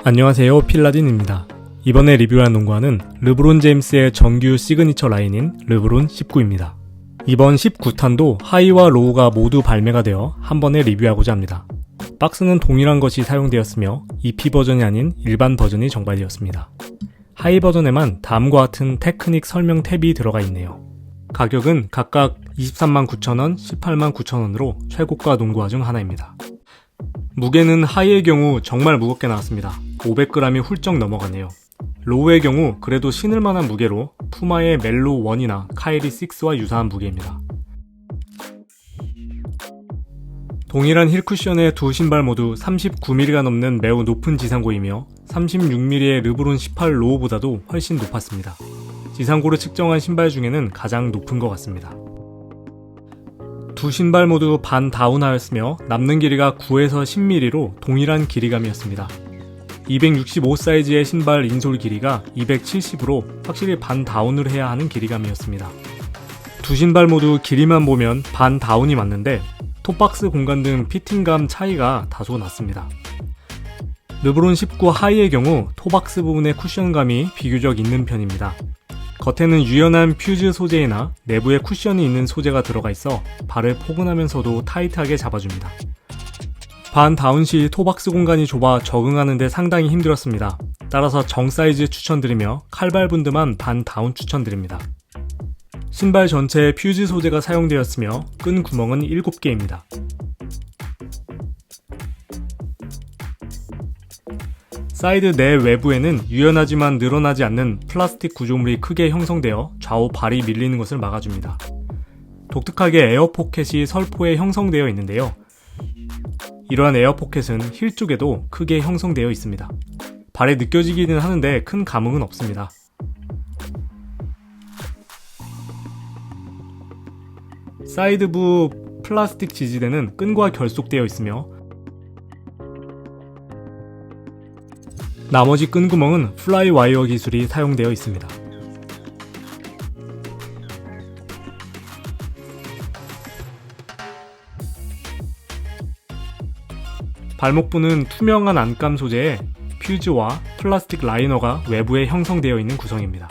안녕하세요, 필라딘입니다. 이번에 리뷰할 농구화는 르브론 제임스의 정규 시그니처 라인인 르브론 19입니다. 이번 19탄도 하이와 로우가 모두 발매가 되어 한 번에 리뷰하고자 합니다. 박스는 동일한 것이 사용되었으며 EP 버전이 아닌 일반 버전이 정발되었습니다. 하이 버전에만 다음과 같은 테크닉 설명 탭이 들어가 있네요. 가격은 각각 239,000원, 189,000원으로 최고가 농구화 중 하나입니다. 무게는 하이의 경우 정말 무겁게 나왔습니다. 500g이 훌쩍 넘어가네요. 로우의 경우 그래도 신을만한 무게로 푸마의 멜로 1이나 카이리 6와 유사한 무게입니다. 동일한 힐 쿠션의 두 신발 모두 39mm가 넘는 매우 높은 지상고이며 36mm의 르브론 18 로우보다도 훨씬 높았습니다. 지상고를 측정한 신발 중에는 가장 높은 것 같습니다. 두 신발 모두 반 다운하였으며 남는 길이가 9에서 10mm로 동일한 길이감이었습니다. 265 사이즈의 신발 인솔 길이가 270으로 확실히 반 다운을 해야 하는 길이감이었습니다. 두 신발 모두 길이만 보면 반 다운이 맞는데 톱박스 공간 등 피팅감 차이가 다소 났습니다. 르브론 19 하이의 경우 토박스 부분의 쿠션감이 비교적 있는 편입니다. 겉에는 유연한 퓨즈 소재이나 내부에 쿠션이 있는 소재가 들어가 있어 발을 포근하면서도 타이트하게 잡아줍니다. 반 다운 시 토박스 공간이 좁아 적응하는 데 상당히 힘들었습니다. 따라서 정 사이즈 추천드리며 칼발분드만 반 다운 추천드립니다. 신발 전체에 퓨즈 소재가 사용되었으며 끈 구멍은 7개입니다. 사이드 내 외부에는 유연하지만 늘어나지 않는 플라스틱 구조물이 크게 형성되어 좌우 발이 밀리는 것을 막아줍니다. 독특하게 에어포켓이 설포에 형성되어 있는데요. 이러한 에어포켓은 힐 쪽에도 크게 형성되어 있습니다. 발에 느껴지기는 하는데 큰 감흥은 없습니다. 사이드부 플라스틱 지지대는 끈과 결속되어 있으며 나머지 끈 구멍은 플라이 와이어 기술이 사용되어 있습니다. 발목부는 투명한 안감 소재에 퓨즈와 플라스틱 라이너가 외부에 형성되어 있는 구성입니다.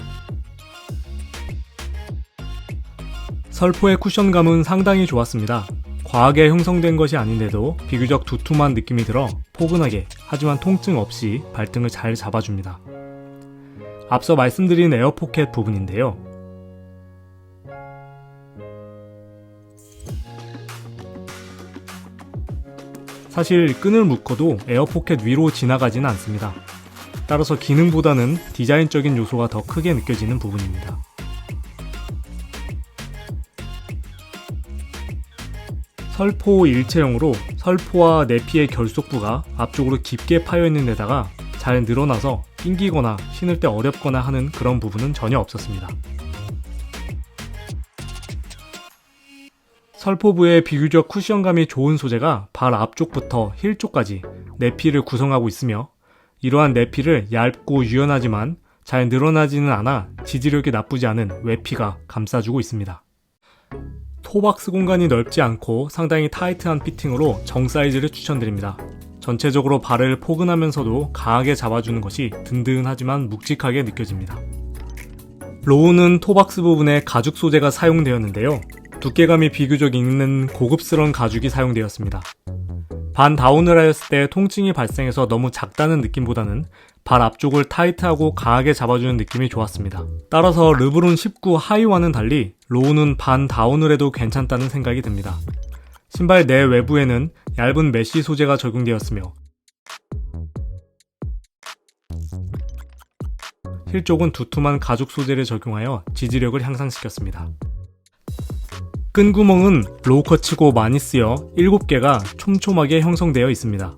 설포의 쿠션감은 상당히 좋았습니다. 과하게 형성된 것이 아닌데도 비교적 두툼한 느낌이 들어 포근하게 하지만 통증 없이 발등을 잘 잡아줍니다. 앞서 말씀드린 에어포켓 부분인데요. 사실 끈을 묶어도 에어포켓 위로 지나가지는 않습니다. 따라서 기능보다는 디자인적인 요소가 더 크게 느껴지는 부분입니다. 설포 일체형으로 설포와 내피의 결속부가 앞쪽으로 깊게 파여있는 데다가 잘 늘어나서 낑기거나 신을 때 어렵거나 하는 그런 부분은 전혀 없었습니다. 설포부의 비교적 쿠션감이 좋은 소재가 발 앞쪽부터 힐 쪽까지 내피를 구성하고 있으며 이러한 내피를 얇고 유연하지만 잘 늘어나지는 않아 지지력이 나쁘지 않은 외피가 감싸주고 있습니다. 토박스 공간이 넓지 않고 상당히 타이트한 피팅으로 정 사이즈를 추천드립니다. 전체적으로 발을 포근하면서도 강하게 잡아주는 것이 든든하지만 묵직하게 느껴집니다. 로우는 토박스 부분에 가죽 소재가 사용되었는데요. 두께감이 비교적 있는 고급스러운 가죽이 사용되었습니다. 반 다운을 하였을 때 통증이 발생해서 너무 작다는 느낌보다는 발 앞쪽을 타이트하고 강하게 잡아주는 느낌이 좋았습니다. 따라서 르브론 19 하이와는 달리 로우는 반 다운을 해도 괜찮다는 생각이 듭니다. 신발 내 외부에는 얇은 메쉬 소재가 적용되었으며 힐 쪽은 두툼한 가죽 소재를 적용하여 지지력을 향상시켰습니다. 끈 구멍은 로우컷치고 많이 쓰여 7개가 촘촘하게 형성되어 있습니다.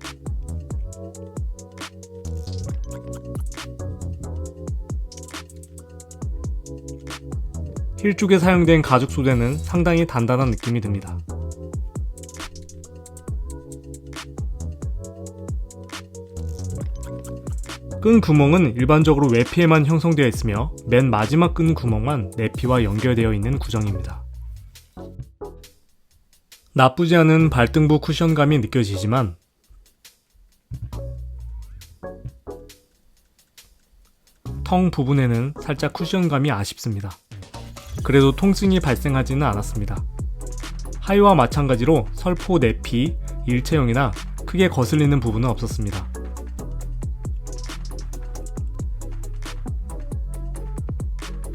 힐 쪽에 사용된 가죽 소재는 상당히 단단한 느낌이 듭니다. 끈 구멍은 일반적으로 외피에만 형성되어 있으며 맨 마지막 끈 구멍만 내피와 연결되어 있는 구성입니다. 나쁘지 않은 발등부 쿠션감이 느껴지지만 텅 부분에는 살짝 쿠션감이 아쉽습니다. 그래도 통증이 발생하지는 않았습니다. 하이와 마찬가지로 설포 내피, 일체형이나 크게 거슬리는 부분은 없었습니다.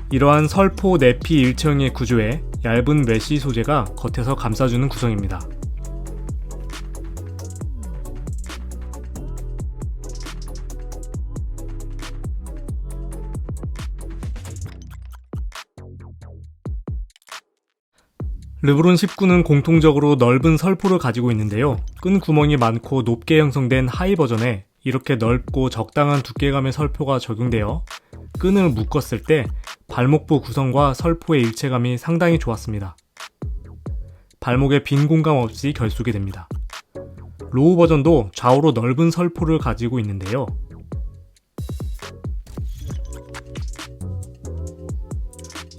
이러한 설포 내피 일체형의 구조에 얇은 메쉬 소재가 겉에서 감싸주는 구성입니다. 르브론 19는 공통적으로 넓은 설포를 가지고 있는데요. 끈 구멍이 많고 높게 형성된 하이 버전에 이렇게 넓고 적당한 두께감의 설포가 적용되어 끈을 묶었을 때 발목부 구성과 설포의 일체감이 상당히 좋았습니다. 발목에 빈 공간 없이 결속이 됩니다. 로우 버전도 좌우로 넓은 설포를 가지고 있는데요.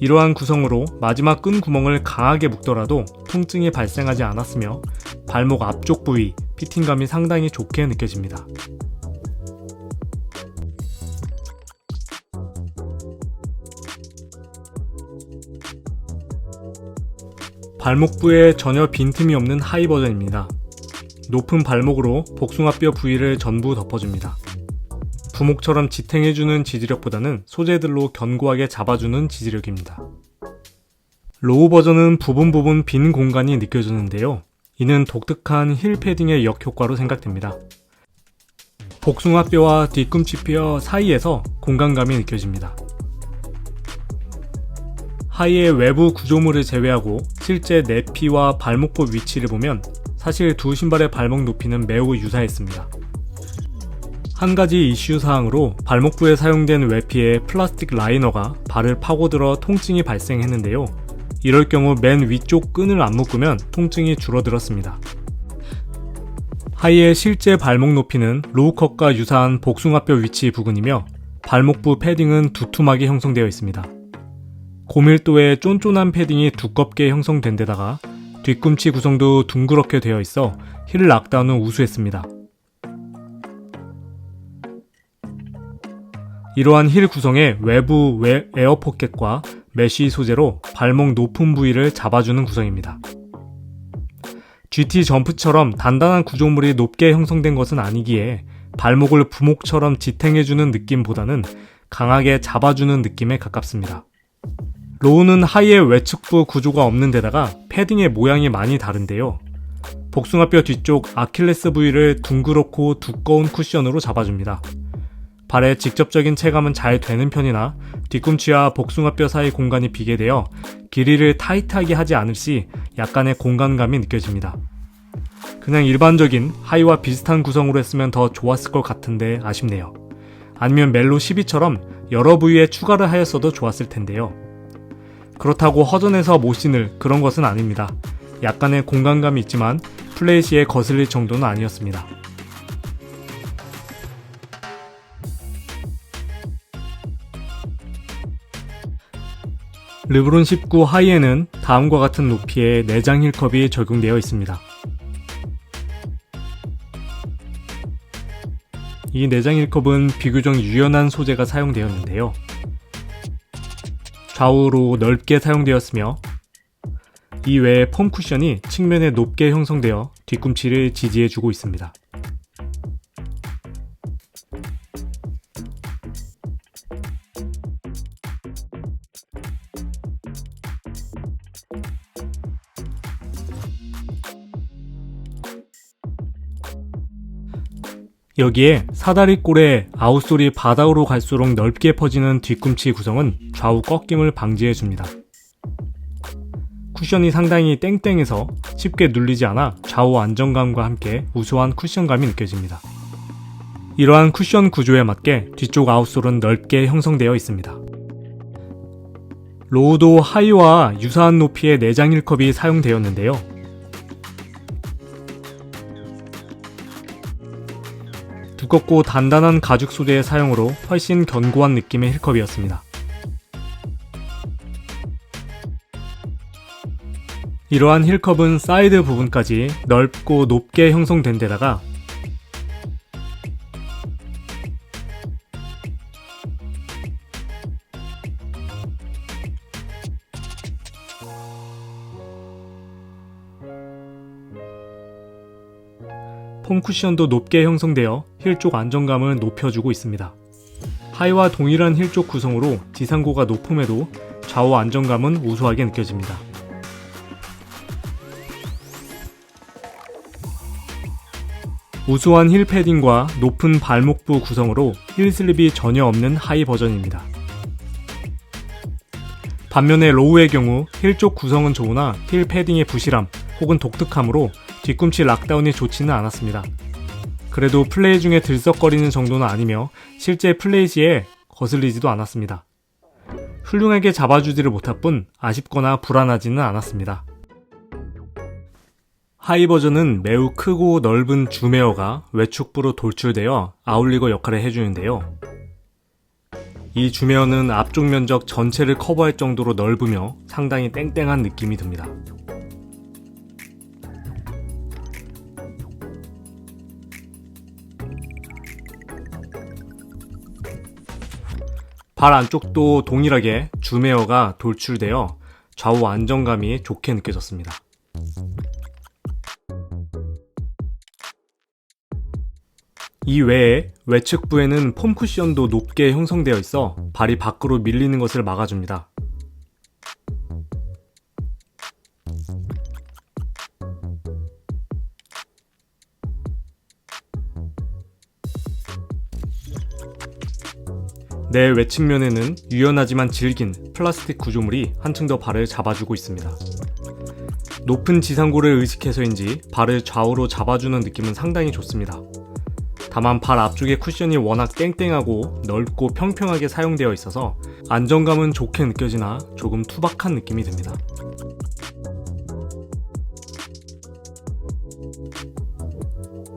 이러한 구성으로 마지막 끈 구멍을 강하게 묶더라도 통증이 발생하지 않았으며 발목 앞쪽 부위, 피팅감이 상당히 좋게 느껴집니다. 발목부에 전혀 빈틈이 없는 하이 버전입니다. 높은 발목으로 복숭아뼈 부위를 전부 덮어줍니다. 부목처럼 지탱해주는 지지력보다는 소재들로 견고하게 잡아주는 지지력입니다. 로우 버전은 부분 빈 공간이 느껴지는데요. 이는 독특한 힐 패딩의 역효과로 생각됩니다. 복숭아뼈와 뒤꿈치뼈 사이에서 공간감이 느껴집니다. 하이의 외부 구조물을 제외하고 실제 내피와 발목부 위치를 보면 사실 두 신발의 발목 높이는 매우 유사했습니다. 한 가지 이슈 사항으로 발목부에 사용된 외피의 플라스틱 라이너가 발을 파고들어 통증이 발생했는데요. 이럴 경우 맨 위쪽 끈을 안 묶으면 통증이 줄어들었습니다. 하이의 실제 발목 높이는 로우컷과 유사한 복숭아뼈 위치 부근이며 발목부 패딩은 두툼하게 형성되어 있습니다. 고밀도의 쫀쫀한 패딩이 두껍게 형성된 데다가 뒤꿈치 구성도 둥그렇게 되어 있어 힐 락다운은 우수했습니다. 이러한 힐 구성의 외부 에어 포켓과 메쉬 소재로 발목 높은 부위를 잡아주는 구성입니다. GT 점프처럼 단단한 구조물이 높게 형성된 것은 아니기에 발목을 부목처럼 지탱해주는 느낌보다는 강하게 잡아주는 느낌에 가깝습니다. 로우는 하이의 외측부 구조가 없는 데다가 패딩의 모양이 많이 다른데요. 복숭아뼈 뒤쪽 아킬레스 부위를 둥그렇고 두꺼운 쿠션으로 잡아줍니다. 발에 직접적인 체감은 잘 되는 편이나 뒤꿈치와 복숭아뼈 사이 공간이 비게 되어 길이를 타이트하게 하지 않을 시 약간의 공간감이 느껴집니다. 그냥 일반적인 하이와 비슷한 구성으로 했으면 더 좋았을 것 같은데 아쉽네요. 아니면 멜로 12처럼 여러 부위에 추가를 하였어도 좋았을 텐데요. 그렇다고 허전해서 못 신을 그런 것은 아닙니다. 약간의 공간감이 있지만 플레이 시에 거슬릴 정도는 아니었습니다. 르브론 19 하이에는 다음과 같은 높이의 내장 힐컵이 적용되어 있습니다. 이 내장 힐컵은 비교적 유연한 소재가 사용되었는데요. 좌우로 넓게 사용되었으며 이 외에 폼 쿠션이 측면에 높게 형성되어 뒤꿈치를 지지해주고 있습니다. 여기에 사다리꼴의 아웃솔이 바닥으로 갈수록 넓게 퍼지는 뒤꿈치 구성은 좌우 꺾임을 방지해줍니다. 쿠션이 상당히 땡땡해서 쉽게 눌리지 않아 좌우 안정감과 함께 우수한 쿠션감이 느껴집니다. 이러한 쿠션 구조에 맞게 뒤쪽 아웃솔은 넓게 형성되어 있습니다. 로우도 하이와 유사한 높이의 내장 힐컵이 사용되었는데요. 두껍고 단단한 가죽 소재의 사용으로 훨씬 견고한 느낌의 힐컵이었습니다. 이러한 힐컵은 사이드 부분까지 넓고 높게 형성된 데다가 폼 쿠션도 높게 형성되어 힐 쪽 안정감을 높여주고 있습니다. 하의와 동일한 힐 쪽 구성으로 지상고가 높음에도 좌우 안정감은 우수하게 느껴집니다. 우수한 힐 패딩과 높은 발목부 구성으로 힐 슬립이 전혀 없는 하이 버전입니다. 반면에 로우의 경우 힐 쪽 구성은 좋으나 힐 패딩의 부실함 혹은 독특함으로 뒤꿈치 락다운이 좋지는 않았습니다. 그래도 플레이 중에 들썩거리는 정도는 아니며 실제 플레이 시에 거슬리지도 않았습니다. 훌륭하게 잡아주지를 못할 뿐 아쉽거나 불안하지는 않았습니다. 하이 버전은 매우 크고 넓은 줌웨어가 외축부로 돌출되어 아울리거 역할을 해주는데요. 이 줌웨어는 앞쪽 면적 전체를 커버할 정도로 넓으며 상당히 땡땡한 느낌이 듭니다. 발 안쪽도 동일하게 줌웨어가 돌출되어 좌우 안정감이 좋게 느껴졌습니다. 이 외에 외측부에는 폼 쿠션도 높게 형성되어 있어 발이 밖으로 밀리는 것을 막아줍니다. 내 외측면에는 유연하지만 질긴 플라스틱 구조물이 한층 더 발을 잡아주고 있습니다. 높은 지상고를 의식해서인지 발을 좌우로 잡아주는 느낌은 상당히 좋습니다. 다만 발 앞쪽의 쿠션이 워낙 땡땡하고 넓고 평평하게 사용되어 있어서 안정감은 좋게 느껴지나 조금 투박한 느낌이 듭니다.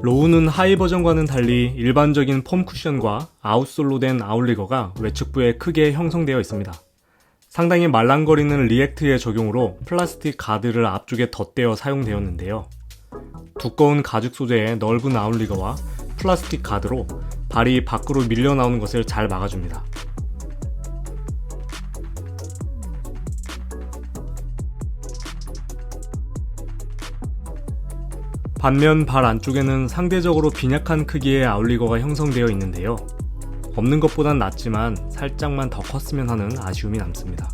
로우는 하이 버전과는 달리 일반적인 폼 쿠션과 아웃솔로 된 아웃리거가 외측부에 크게 형성되어 있습니다. 상당히 말랑거리는 리액트의 적용으로 플라스틱 가드를 앞쪽에 덧대어 사용되었는데요. 두꺼운 가죽 소재의 넓은 아웃리거와 플라스틱 가드로 발이 밖으로 밀려 나오는 것을 잘 막아줍니다. 반면 발 안쪽에는 상대적으로 빈약한 크기의 아웃리거가 형성되어 있는데요. 없는 것보단 낫지만 살짝만 더 컸으면 하는 아쉬움이 남습니다.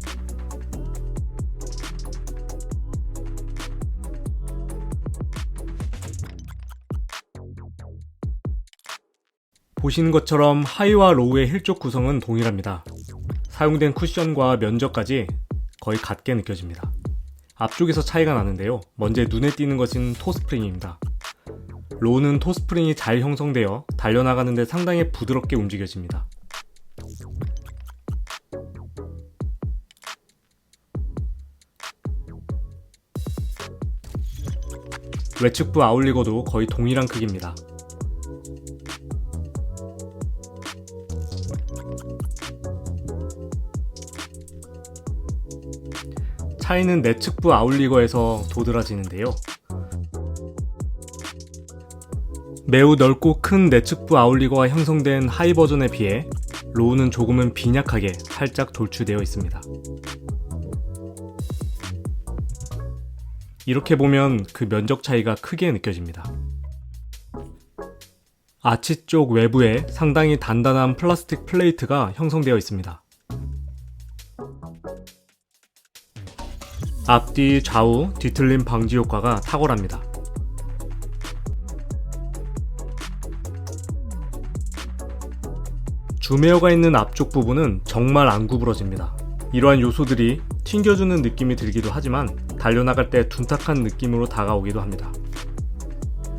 보시는 것처럼 하이와 로우의 힐 쪽 구성은 동일합니다. 사용된 쿠션과 면적까지 거의 같게 느껴집니다. 앞쪽에서 차이가 나는데요. 먼저 눈에 띄는 것은 토스프링입니다. 로우는 토스프링이 잘 형성되어 달려나가는데 상당히 부드럽게 움직여집니다. 외측부 아웃리거도 거의 동일한 크기입니다. 차이는 내측부 아웃리거에서 도드라지는데요. 매우 넓고 큰 내측부 아웃리거가 형성된 하이 버전에 비해 로우는 조금은 빈약하게 살짝 돌출되어 있습니다. 이렇게 보면 그 면적 차이가 크게 느껴집니다. 아치 쪽 외부에 상당히 단단한 플라스틱 플레이트가 형성되어 있습니다. 앞뒤 좌우 뒤틀림 방지 효과가 탁월합니다. 줌웨어가 있는 앞쪽 부분은 정말 안 구부러집니다. 이러한 요소들이 튕겨주는 느낌이 들기도 하지만 달려나갈 때 둔탁한 느낌으로 다가오기도 합니다.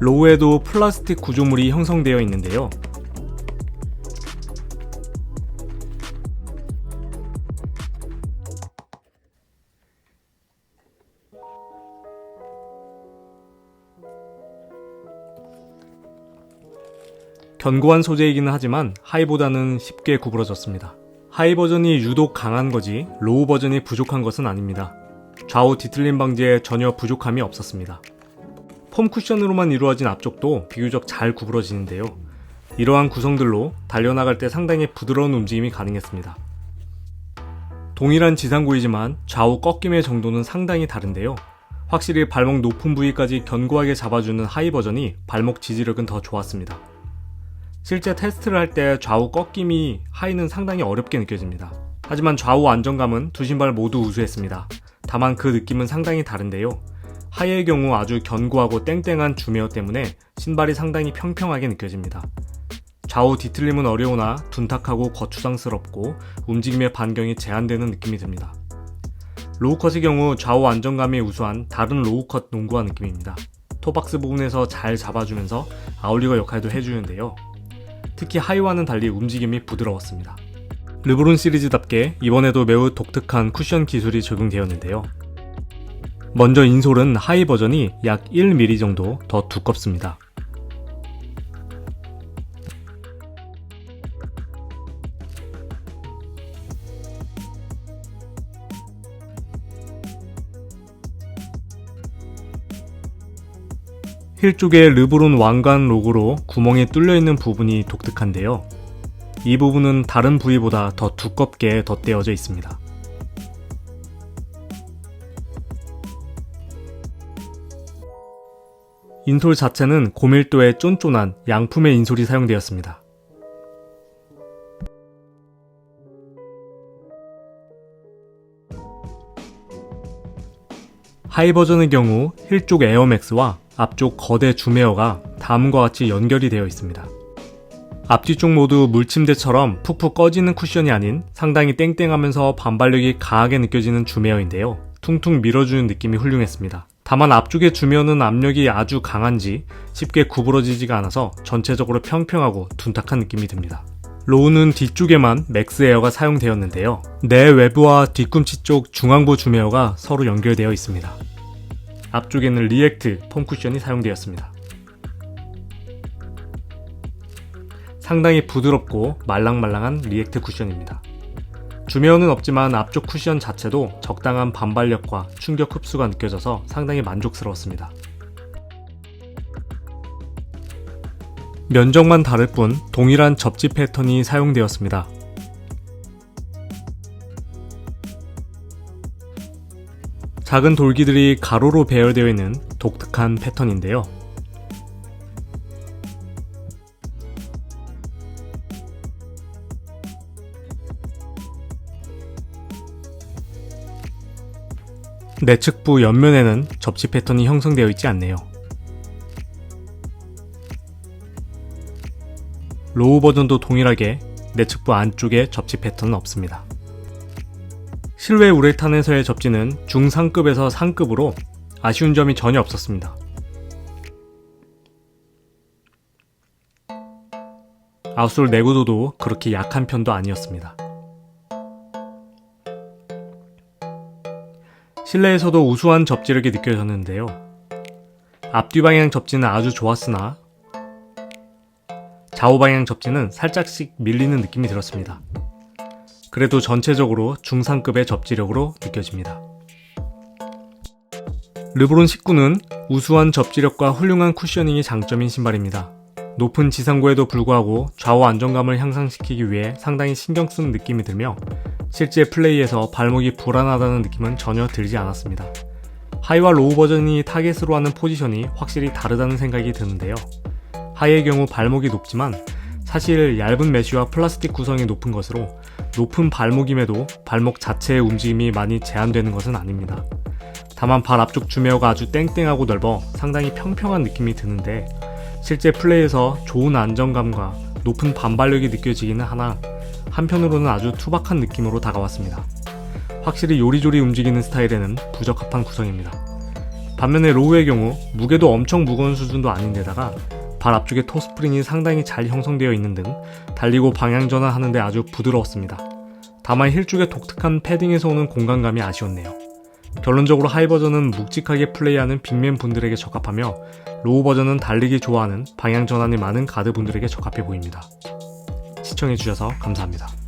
로우에도 플라스틱 구조물이 형성되어 있는데요. 견고한 소재이기는 하지만 하이보다는 쉽게 구부러졌습니다. 하이 버전이 유독 강한 거지 로우 버전이 부족한 것은 아닙니다. 좌우 뒤틀림 방지에 전혀 부족함이 없었습니다. 폼 쿠션으로만 이루어진 앞쪽도 비교적 잘 구부러지는데요. 이러한 구성들로 달려나갈 때 상당히 부드러운 움직임이 가능했습니다. 동일한 지상고이지만 좌우 꺾임의 정도는 상당히 다른데요. 확실히 발목 높은 부위까지 견고하게 잡아주는 하이 버전이 발목 지지력은 더 좋았습니다. 실제 테스트를 할 때 좌우 꺾임이 하이는 상당히 어렵게 느껴집니다. 하지만 좌우 안정감은 두 신발 모두 우수했습니다. 다만 그 느낌은 상당히 다른데요. 하이의 경우 아주 견고하고 땡땡한 주메어 때문에 신발이 상당히 평평하게 느껴집니다. 좌우 뒤틀림은 어려우나 둔탁하고 거추장스럽고 움직임의 반경이 제한되는 느낌이 듭니다. 로우컷의 경우 좌우 안정감이 우수한 다른 로우컷 농구화 느낌입니다. 토박스 부분에서 잘 잡아주면서 아울리거 역할도 해주는데요. 특히 하이와는 달리 움직임이 부드러웠습니다. 르브론 시리즈답게 이번에도 매우 독특한 쿠션 기술이 적용되었는데요. 먼저 인솔은 하이 버전이 약 1mm 정도 더 두껍습니다. 힐 쪽에 르브론 왕관 로고로 구멍이 뚫려있는 부분이 독특한데요. 이 부분은 다른 부위보다 더 두껍게 덧대어져 있습니다. 인솔 자체는 고밀도의 쫀쫀한 양품의 인솔이 사용되었습니다. 하이 버전의 경우 힐 쪽 에어맥스와 앞쪽 거대 주메어가 다음과 같이 연결이 되어 있습니다. 앞뒤쪽 모두 물침대처럼 푹푹 꺼지는 쿠션이 아닌 상당히 땡땡하면서 반발력이 강하게 느껴지는 주메어인데요. 퉁퉁 밀어주는 느낌이 훌륭했습니다. 다만 앞쪽의 주메어는 압력이 아주 강한지 쉽게 구부러지지가 않아서 전체적으로 평평하고 둔탁한 느낌이 듭니다. 로우는 뒤쪽에만 맥스 에어가 사용되었는데요. 내 외부와 뒤꿈치 쪽 중앙부 주메어가 서로 연결되어 있습니다. 앞쪽에는 리액트 폼 쿠션이 사용되었습니다. 상당히 부드럽고 말랑말랑한 리액트 쿠션입니다. 주메어는 없지만 앞쪽 쿠션 자체도 적당한 반발력과 충격 흡수가 느껴져서 상당히 만족스러웠습니다. 면적만 다를 뿐 동일한 접지 패턴이 사용되었습니다. 작은 돌기들이 가로로 배열되어 있는 독특한 패턴인데요. 내측부 옆면에는 접지 패턴이 형성되어 있지 않네요. 로우 버전도 동일하게 내측부 안쪽에 접지 패턴은 없습니다. 실외 우레탄에서의 접지는 중상급에서 상급으로 아쉬운 점이 전혀 없었습니다. 아웃솔 내구도도 그렇게 약한 편도 아니었습니다. 실내에서도 우수한 접지력이 느껴졌는데요. 앞뒤 방향 접지는 아주 좋았으나 좌우 방향 접지는 살짝씩 밀리는 느낌이 들었습니다. 그래도 전체적으로 중상급의 접지력으로 느껴집니다. 르브론 19는 우수한 접지력과 훌륭한 쿠셔닝이 장점인 신발입니다. 높은 지상고에도 불구하고 좌우 안정감을 향상시키기 위해 상당히 신경 쓴 느낌이 들며 실제 플레이에서 발목이 불안하다는 느낌은 전혀 들지 않았습니다. 하이와 로우 버전이 타겟으로 하는 포지션이 확실히 다르다는 생각이 드는데요. 하이의 경우 발목이 높지만 사실 얇은 메쉬와 플라스틱 구성이 높은 것으로 높은 발목임에도 발목 자체의 움직임이 많이 제한되는 것은 아닙니다. 다만 발 앞쪽 주메어가 아주 땡땡하고 넓어 상당히 평평한 느낌이 드는데 실제 플레이에서 좋은 안정감과 높은 반발력이 느껴지기는 하나 한편으로는 아주 투박한 느낌으로 다가왔습니다. 확실히 요리조리 움직이는 스타일에는 부적합한 구성입니다. 반면에 로우의 경우 무게도 엄청 무거운 수준도 아닌데다가 발 앞쪽에 토스프링이 상당히 잘 형성되어 있는 등 달리고 방향 전환하는데 아주 부드러웠습니다. 다만 힐 쪽의 독특한 패딩에서 오는 공간감이 아쉬웠네요. 결론적으로 하이 버전은 묵직하게 플레이하는 빅맨 분들에게 적합하며 로우 버전은 달리기 좋아하는 방향 전환이 많은 가드 분들에게 적합해 보입니다. 시청해주셔서 감사합니다.